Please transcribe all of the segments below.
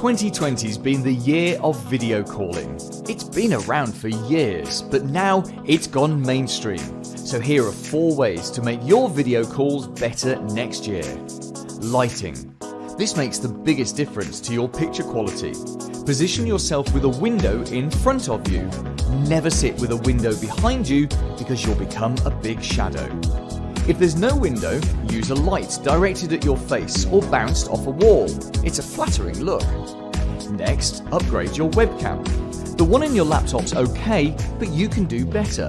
2020's been the year of video calling. It's been around for years, but now it's gone mainstream. So here are 4 ways to make your video calls better next year. Lighting. This makes the biggest difference to your picture quality. Position yourself with a window in front of you. Never sit with a window behind you because you'll become a big shadow. If there's no window, use a light directed at your face or bounced off a wall. It's a flattering look. Next, upgrade your webcam. The one in your laptop's okay, but you can do better.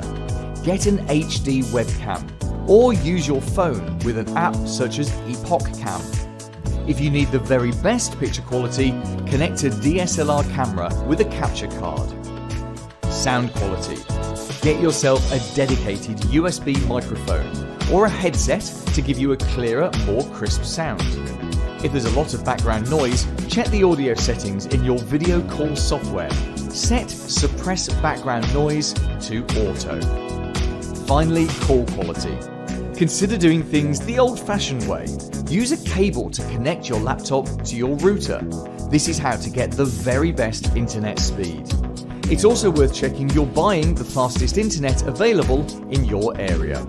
Get an HD webcam or use your phone with an app such as Epoch Cam. If you need the very best picture quality, connect a DSLR camera with a capture card. Sound quality. Get yourself a dedicated USB microphone or a headset to give you a clearer, more crisp sound. If there's a lot of background noise, check the audio settings in your video call software. Set Suppress Background Noise to Auto. Finally, call quality. Consider doing things the old-fashioned way. Use a cable to connect your laptop to your router. This is how to get the very best internet speed. It's also worth checking you're buying the fastest internet available in your area.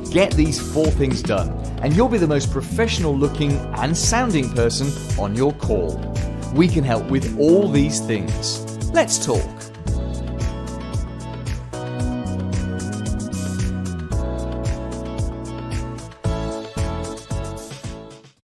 Get these 4 things done, and you'll be the most professional looking and sounding person on your call. We can help with all these things. Let's talk.